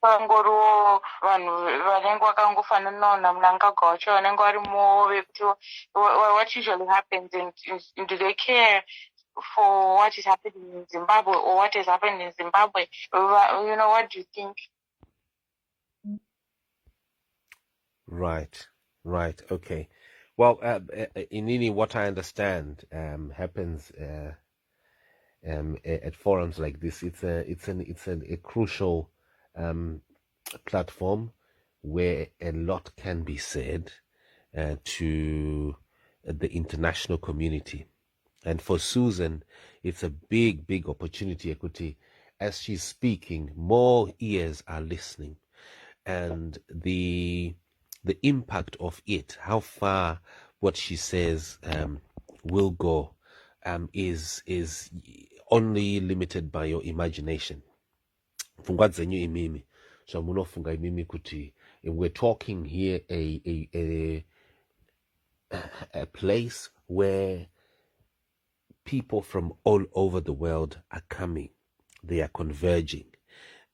pangoriwo vanhu vanenge vakangofananawo naMnangagwa wacho vanenge varimowo vekuti what usually happens and do they care for what is happening in Zimbabwe or what has happened in Zimbabwe? What do you think? Right, okay. Well, Inini, what I understand happens at forums like this. It's a crucial platform where a lot can be said to the international community. And for Susan, it's a big opportunity, Equity. As she's speaking, more ears are listening. And the impact of it, how far what she says will go, is only limited by your imagination. We're talking here a place where people from all over the world are coming. They are converging.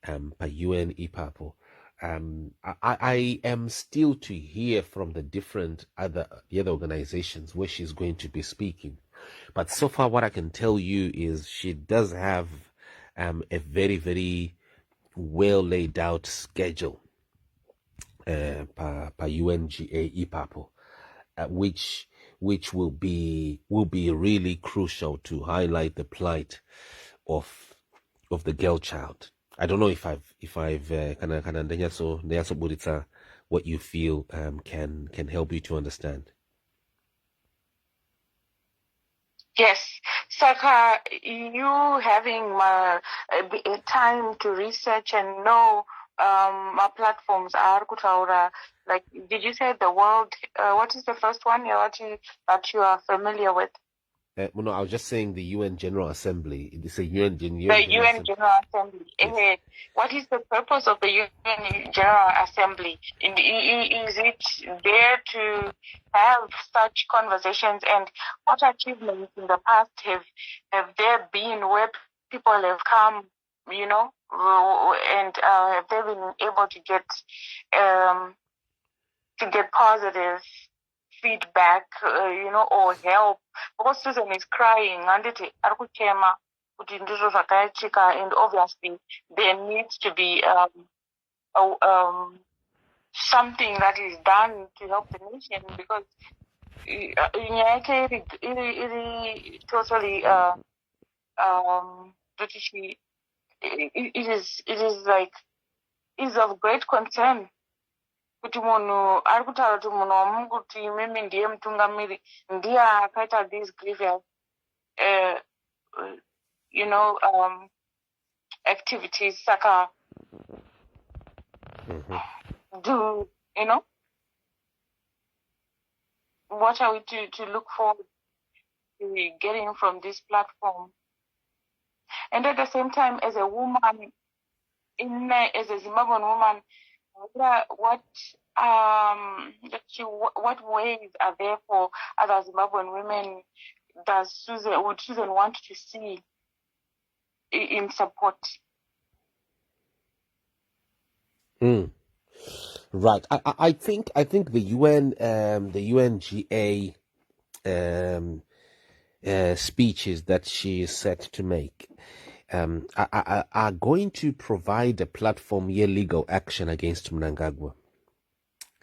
By UN IPAPO. I am still to hear from the other organizations where she's going to be speaking. But so far what I can tell you is she does have a very, very well laid out schedule per UNGA IPAPO, which will be really crucial to highlight the plight of the girl child. I don't know if I've what you feel can help you to understand. Yes, Saka, you having a time to research and know my platforms are kutaura. Like, did you say the world? What is the first one that you are familiar with? No, I was just saying the UN General Assembly. It's a UN General General Assembly. Yes. What is the purpose of the UN General Assembly? Is it there to have such conversations? And what achievements in the past have there been where people have come, and have they been able to get positive feedback, or help? Because Susan is crying, and obviously there needs to be something that is done to help the nation, because totally it is of great concern. Kuti munhu ari kutaura kuti munhu wamungu kuti imimi ndiye mutungamiri ndiye akaita these grievous activities. Saka what are we to look forward to getting from this platform? And at the same time, as a woman, as a Zimbabwean woman, what ways are there for other Zimbabwean women would Susan want to see in support? Right. I think the UNGA speeches that she is set to make are going to provide a platform here, legal action against Mnangagwa.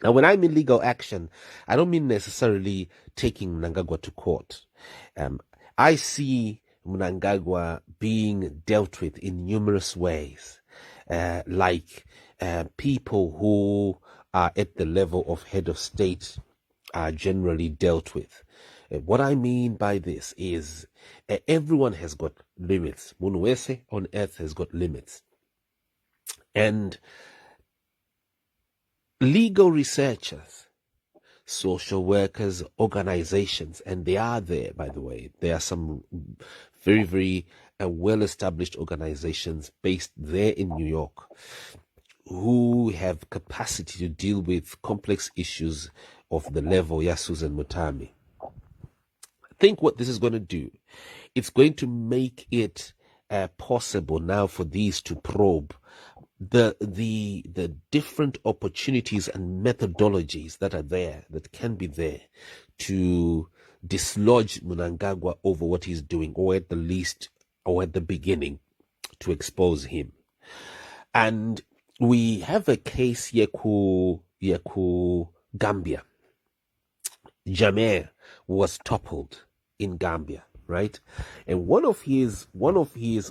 Now, when I mean legal action, I don't mean necessarily taking Mnangagwa to court. I see Mnangagwa being dealt with in numerous ways, like people who are at the level of head of state are generally dealt with. What I mean by this is everyone has got limits. Munwese on earth has got limits. And legal researchers, social workers, organizations, and they are there, by the way. There are some very, very well-established organizations based there in New York who have capacity to deal with complex issues of the level Susan Mutami. I think what this is going to do, it's going to make it possible now for these to probe the different opportunities and methodologies that are there, that can be there to dislodge Mnangagwa over what he's doing, or at the least, or at the beginning, to expose him. And we have a case Yeku Gambia. Jammeh was toppled in Gambia, right? And one of his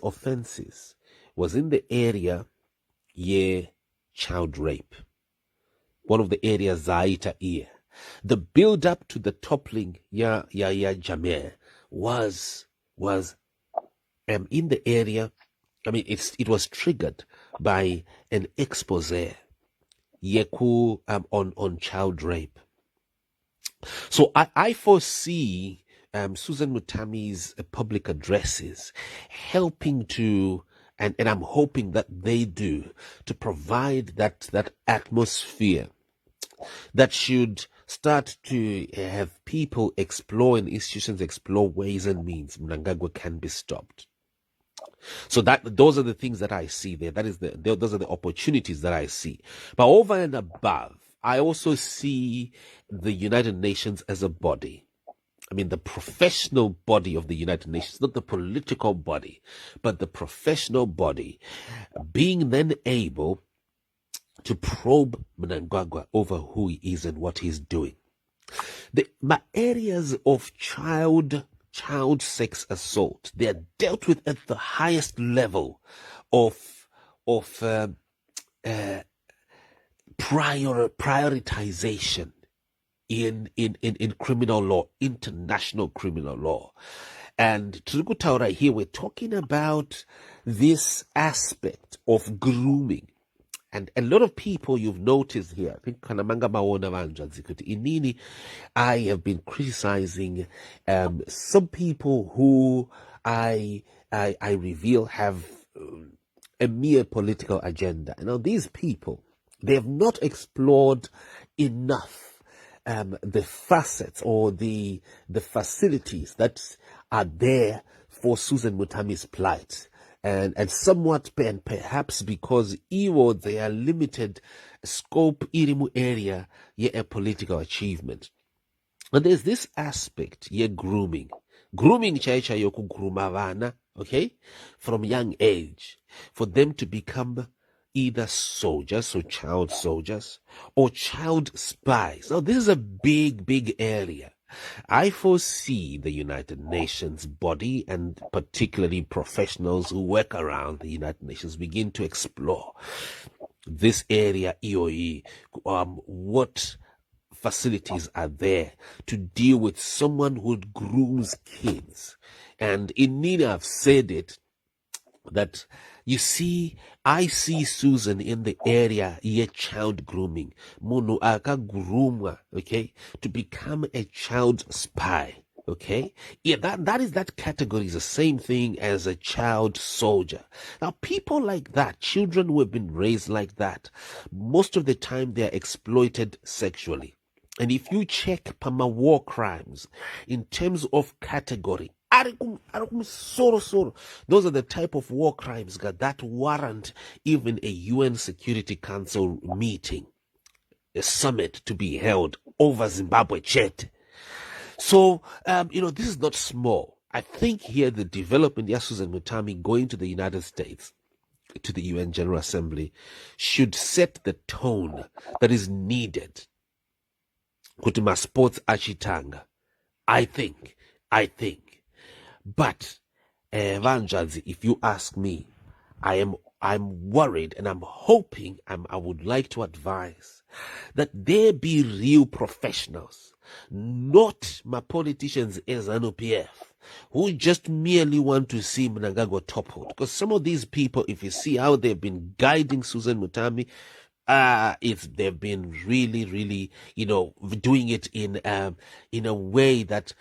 offenses was in the area child rape. One of the areas Zaita here. The build up to the toppling Jammeh was in the area. I mean, it was triggered by an expose Yeku on child rape. So I foresee Susan Mutami's public addresses helping to, and I'm hoping that they do, to provide that atmosphere that should start to have people explore and institutions explore ways and means Mnangagwa can be stopped. So those are the things that I see there. Those are the opportunities that I see. But over and above, I also see the United Nations as a body. I mean, the professional body of the United Nations, not the political body, but the professional body, being then able to probe Mnangagwa over who he is and what he's doing. My areas of child sex assault, they are dealt with at the highest level of prioritization in criminal law, international criminal law. And Turukutaura here, we're talking about this aspect of grooming. And a lot of people you've noticed here, I think Kanamanga Mawona Vanjazikuti Inini, I have been criticizing some people who I reveal have a mere political agenda. Now, these people, they have not explored enough the facets or the facilities that are there for Susan Mutami's plight. And somewhat, and perhaps because Iwo, they are limited scope, irimu area, a political achievement. And there's this aspect, grooming. Grooming chaicha yoku grumavana, okay, from young age, for them to become either soldiers, so child soldiers, or child spies. Now, this is a big area. I foresee the United Nations body, and particularly professionals who work around the United Nations, begin to explore this area, EOE, what facilities are there to deal with someone who grooms kids. And in Nina, I've said it, that you see, I see Susan in the area, child grooming. Munu aka groomwa, okay, to become a child spy, okay? Yeah, that category is the same thing as a child soldier. Now, people like that, children who have been raised like that, most of the time they are exploited sexually. And if you check Pama war crimes in terms of category, those are the type of war crimes that warrant even a UN Security Council meeting, a summit to be held over Zimbabwe Chet. So, this is not small. I think here the development, Susan Mutami going to the United States, to the UN General Assembly, should set the tone that is needed. Kutima sports achitanga. I think. But, Vanjazi, if you ask me, I'm worried, and I'm hoping, I would like to advise that there be real professionals, not my politicians as NOPF, who just merely want to see Mnangagwa toppled. Because some of these people, if you see how they've been guiding Susan Mutami, they've been really, doing it in a way that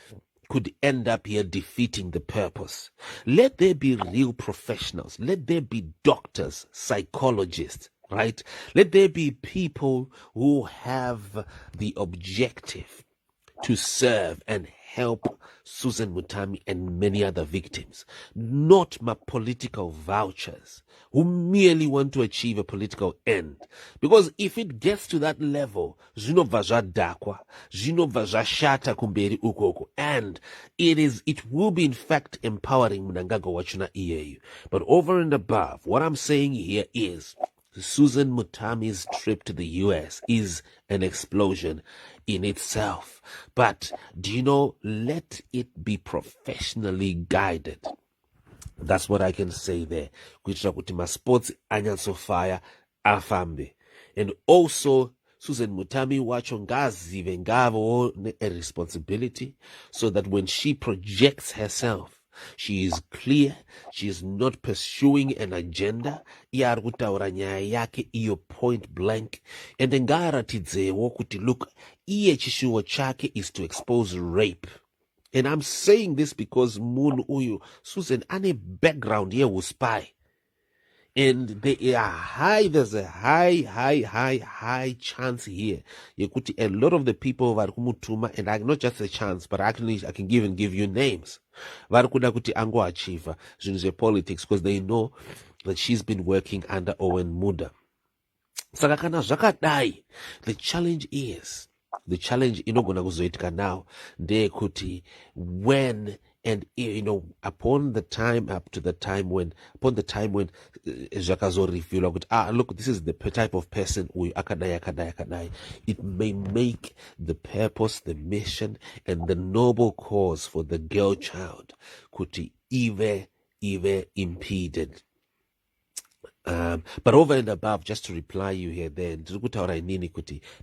could end up here defeating the purpose. Let there be real professionals. Let there be doctors, psychologists, right? Let there be people who have the objective to serve and help Susan Mutami and many other victims, not my political vouchers who merely want to achieve a political end. Because if it gets to that level, zvinobva zvadhakwa, zvinobva zvashata kumberi ukoko, and it will be in fact empowering Mnangagwa wachona iyeyu. But over and above, what I'm saying here is Susan Mutami's trip to the US is an explosion in itself. But do you know, let it be professionally guided. That's what I can say there. Kuitira kuti masports anyatsofaya afambe. And also, Susan Mutami wacho ngazive ngavo a responsibility so that when she projects herself, she is clear, she is not pursuing an agenda, iyari kutaura nyaya yake iyo point blank, and ngaratidzewo kuti look, iye chishuwo chake is to expose rape. And I'm saying this because Moon Uyu, Susan, ane background here will spy. And there's a high chance here. Yekuti, a lot of the people Varkumutuma, and not just a chance, but actually I can even give you names. Varkuda kuti ango achieve politics because they know that she's been working under Owen Muda. Sakakana zakadai. The challenge inogona kuzoitika now ndeyekuti when and upon the time when zvakazorevealwa kuti look, this is the type of person uyu akadai, it may make the purpose, the mission, and the noble cause for the girl child kuti ive impeded. But over and above, just to reply you here then,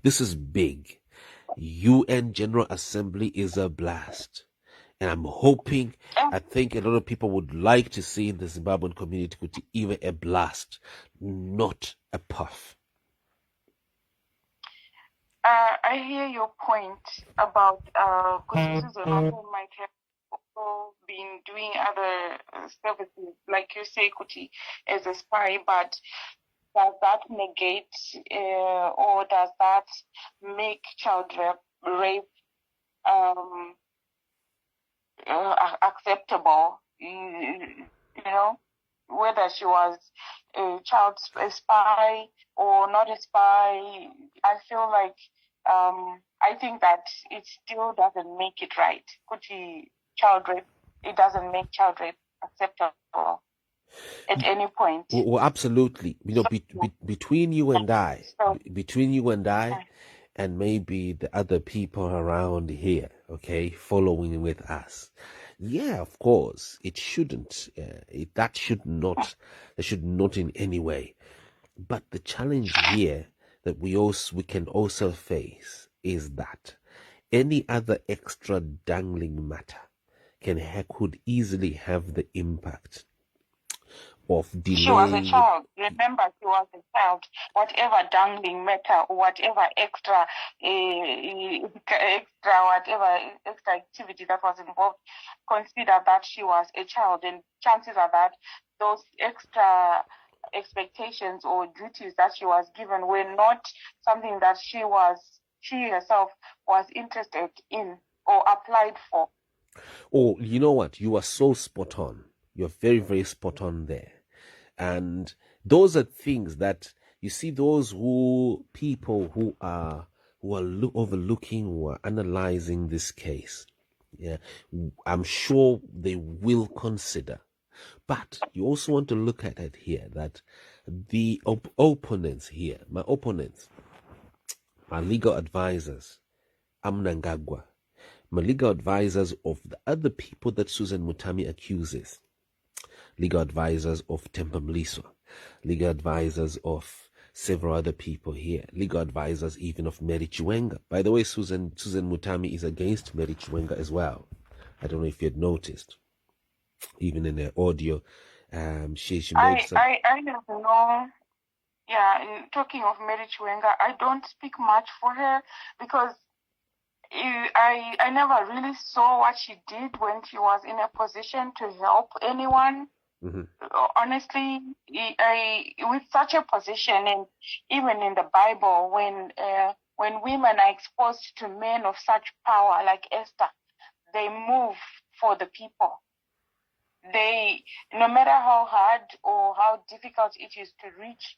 this is big. UN General Assembly is a blast. And I'm hoping, I think a lot of people would like to see in the Zimbabwean community even a blast, not a puff. I hear your point about because Susan might have also been doing other services, like you say, Kuti, as a spy, but does that negate or does that make child rape acceptable? Whether she was a spy or not a spy, I feel like I think that it still doesn't make it right. Child rape, it doesn't make child rape acceptable at any point. Well, absolutely. Between you and I, and maybe the other people around here, okay, following with us. Yeah, of course, it shouldn't. That should not in any way. But the challenge here that we can also face is that any other extra dangling matter could easily have the impact of delaying. She was a child. Remember, she was a child. Whatever dangling matter or whatever extra activity that was involved, consider that she was a child, and chances are that those extra expectations or duties that she was given were not something that she herself was interested in or applied for. Oh, you know what? You are so spot on. You're very, very spot on there. And those are things that you see, people who are overlooking, who are analyzing this case. Yeah, I'm sure they will consider. But you also want to look at it here that the opponents here, my legal advisors, Mnangagwa, my legal advisors of the other people that Susan Mutami accuses, legal advisors of Temba Mliswa, legal advisors of several other people here, legal advisors even of Mary Chiwenga. By the way, Susan Mutami is against Mary Chiwenga as well. I don't know if you had noticed. Even in the audio, she made some... I don't know. Yeah, in talking of Mary Chiwenga, I don't speak much for her because I never really saw what she did when she was in a position to help anyone. Mm-hmm. Honestly, with such a position, and even in the Bible, when women are exposed to men of such power like Esther, they move for the people. They, no matter how hard or how difficult it is to reach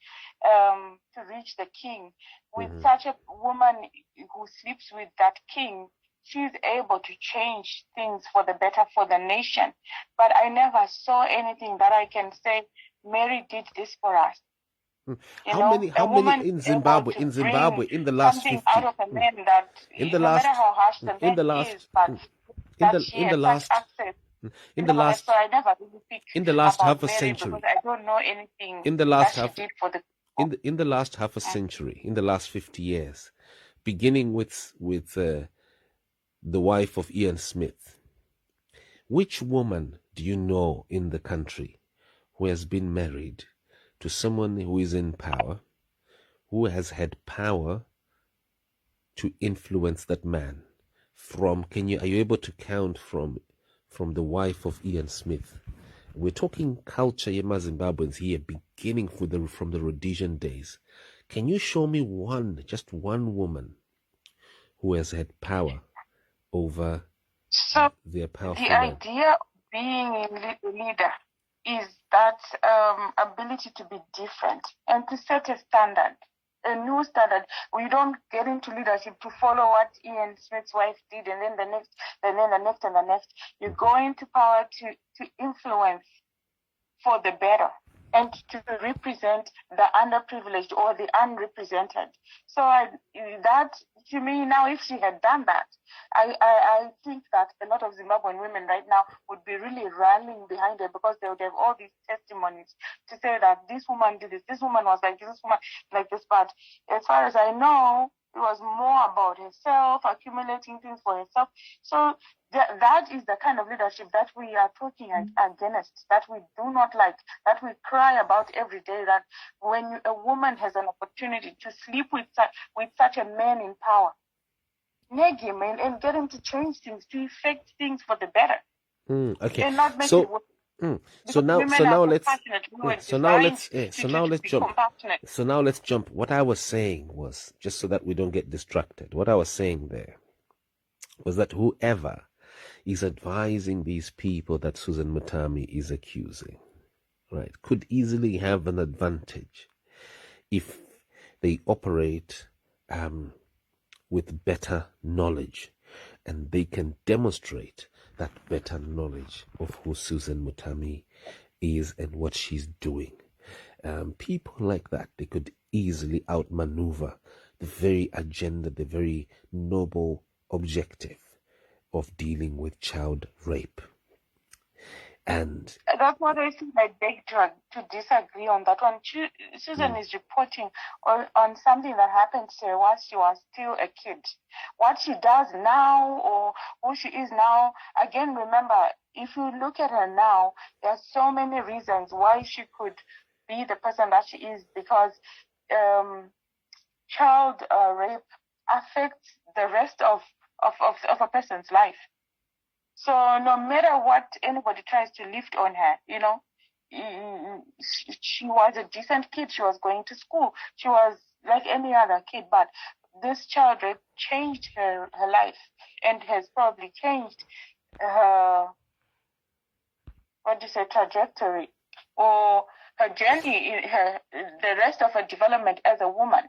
the king, with such a woman who sleeps with that king, she's able to change things for the better for the nation. But I never saw anything that I can say, Mary did this for us. How many in Zimbabwe in the last something 50 out of a man that in the no last matter how harsh the in the man last is, but in that the she in the had last such access. in the last So I never really speak in the last about half a Mary century, because I don't know anything in the last that half she did for the people. in the last half a century, in the last 50 years, beginning with the wife of Ian Smith, which woman do you know in the country who has been married to someone who is in power, who has had power to influence that man? Are you able to count from the wife of Ian Smith? We're talking culture, Yema Zimbabweans here, beginning from the Rhodesian days. Can you show me just one woman who has had power over their powerful the man? idea of being a leader is that ability to be different and to set a standard, a new standard. We don't get into leadership to follow what Ian Smith's wife did, and then the next, and then the next, and the next. You go into power to influence for the better and to represent the underprivileged or the unrepresented. So that, to me, now, if she had done that, I think that a lot of Zimbabwean women right now would be really rallying behind her, because they would have all these testimonies to say that this woman did this woman was like this woman like this. But as far as I know, it was more about herself, accumulating things for herself. So that is the kind of leadership that we are talking against, that we do not like, that we cry about every day, that when a woman has an opportunity to sleep with such a man in power, neg him and get him to change things, to effect things for the better. Okay. And not make it work. So now let's jump. What I was saying was, just so that we don't get distracted, what I was saying there was that whoever is advising these people that Susan Mutami is accusing, right, could easily have an advantage if they operate with better knowledge, and they can demonstrate that better knowledge of who Susan Mutami is and what she's doing. People like that, they could easily outmaneuver the very agenda, the very noble objective of dealing with child rape. And that's what I think. I beg to disagree on that one. Susan is reporting on something that happened to her while she was still a kid. What she does now, or who she is now, again, remember, if you look at her now, there are so many reasons why she could be the person that she is, because child rape affects the rest of a person's life. So no matter what anybody tries to lift on her, she was a decent kid. She was going to school. She was like any other kid. But this child rape changed her life, and has probably changed her, trajectory, or her journey, the rest of her development as a woman.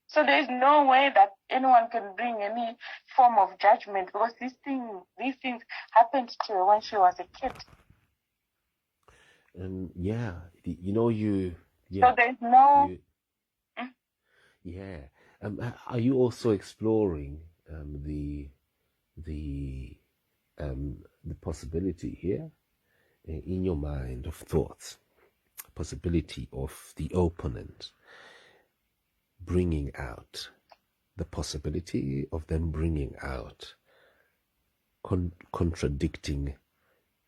So there's no way that anyone can bring any form of judgment, because these things happened to her when she was a kid. So there's no. Are you also exploring the possibility here in your mind of thoughts, possibility of the opponent bringing out, the possibility of them bringing out contradicting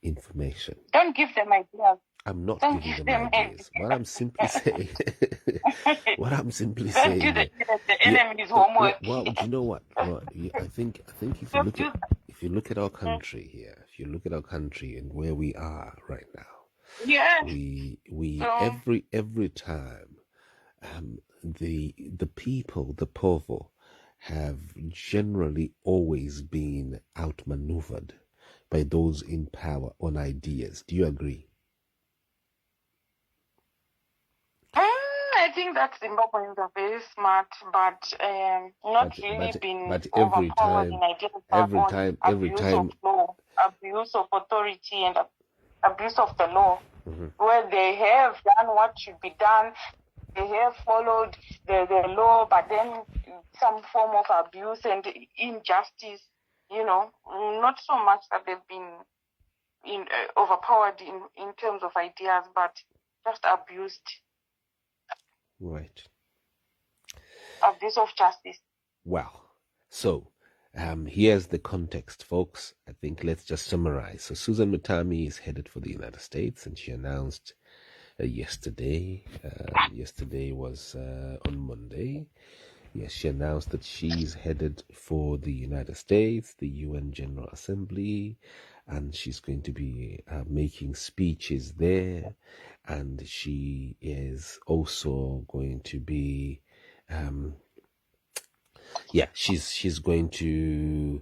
information? Don't give them ideas. I'm not giving them ideas. What I'm simply saying, Don't do the enemy's homework. Well, do you know what? I think if you look at our country here, if you look at our country and where we are right now, we every time the people, the povo, have generally always been outmaneuvered by those in power on ideas. Do you agree? I think that Zimbabweans are very smart, but not really being overpowered in ideas, but on abuse of law, abuse of authority, and abuse of the law, where they have done what should be done. They have followed the law, but then some form of abuse and injustice, not so much that they've been overpowered in terms of ideas, but just abused. Right. Abuse of justice. Well, so here's the context, folks. I think let's just summarize. So Susan Mutami is headed for the United States, and she announced yesterday. Yesterday was on Monday. Yes, she announced that she's headed for the United States, the UN General Assembly, and she's going to be making speeches there. And she is also going to be, she's going to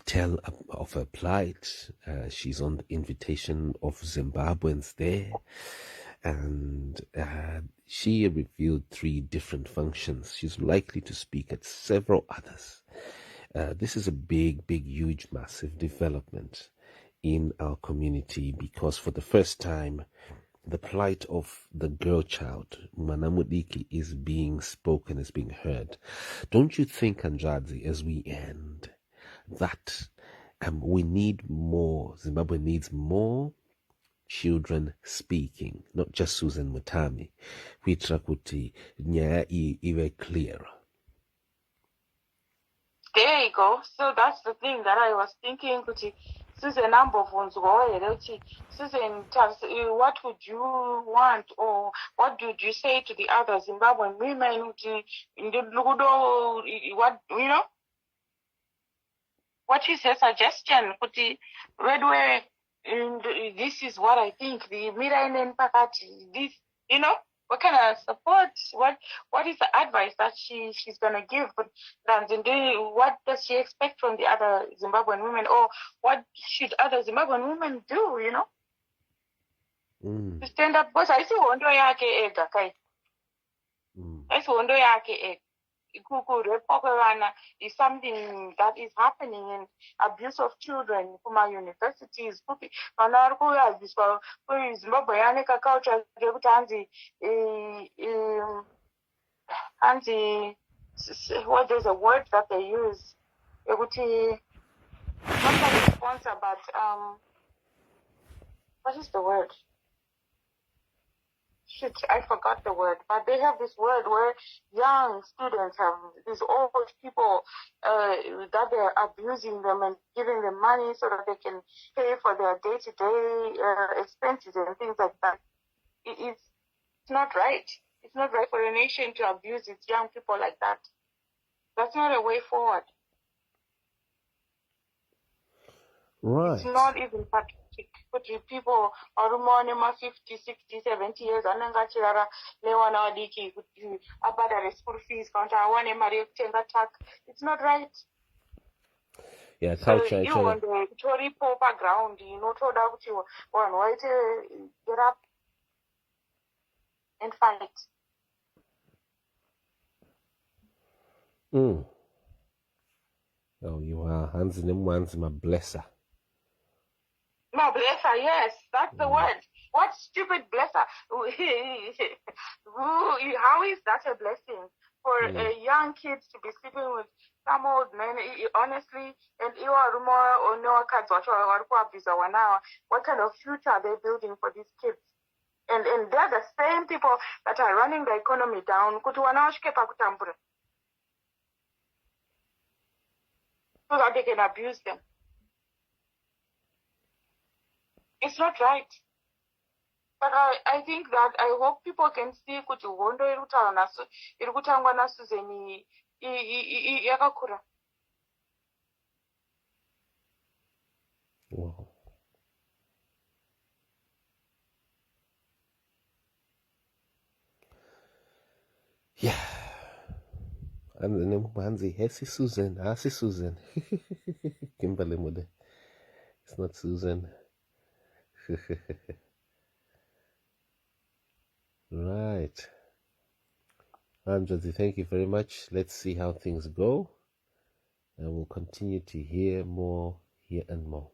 tell of her plight. She's on the invitation of Zimbabweans there. And she revealed 3 different functions. She's likely to speak at several others. This is a big, huge, massive development in our community, because for the first time, the plight of the girl child, Manamudiki, is being spoken, is being heard. Don't you think, Anjadzi, as we end, that we need more, Zimbabwe needs more children speaking, not just Susan Mutami, kuitira kuti nyaya ive clear. There you go. So that's the thing that I was thinking. Susan Susan, what would you want, or what would you say to the other Zimbabwean women? What is her suggestion? Redway, this is what I think. The Mirainen Pakati, this, what kind of support? What is the advice that she's gonna give? But what does she expect from the other Zimbabwean women, or what should other Zimbabwean women do? To stand up. Because I see hondo yake ega kai. I see hondo yake ega. Is something that is happening in abuse of children kuma universities. What there's a word that they use. Not the sponsor, but what is the word? Shit, I forgot the word, but they have this word where young students have these old people that they're abusing them and giving them money so that they can pay for their day-to-day expenses and things like that. It's not right. It's not right for a nation to abuse its young people like that. That's not a way forward. Right. It's not even patriotic. People are more than 50, 60, 70 years and they want to abada school fees it's not right. Yeah, culture. You on the Tory proper ground, told out you one way to get up and fight. Oh, you are hands in them ones, my blesser. No, blesser, yes, that's the word. What stupid blesser? How is that a blessing for young kids to be sleeping with some old men? Honestly, and what kind of future are they building for these kids? And they're the same people that are running the economy down. So that they can abuse them. It's not right. But I think that I hope people can see kuti hondo irikutangwa naSusan yakakura. Wow. Yeah. And then Hansi, Susan, Susan. Kimberly Mude. It's not Susan. Right. Andrazi, thank you very much. Let's see how things go. And we'll continue to hear more, hear and more.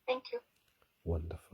Thank you. Wonderful.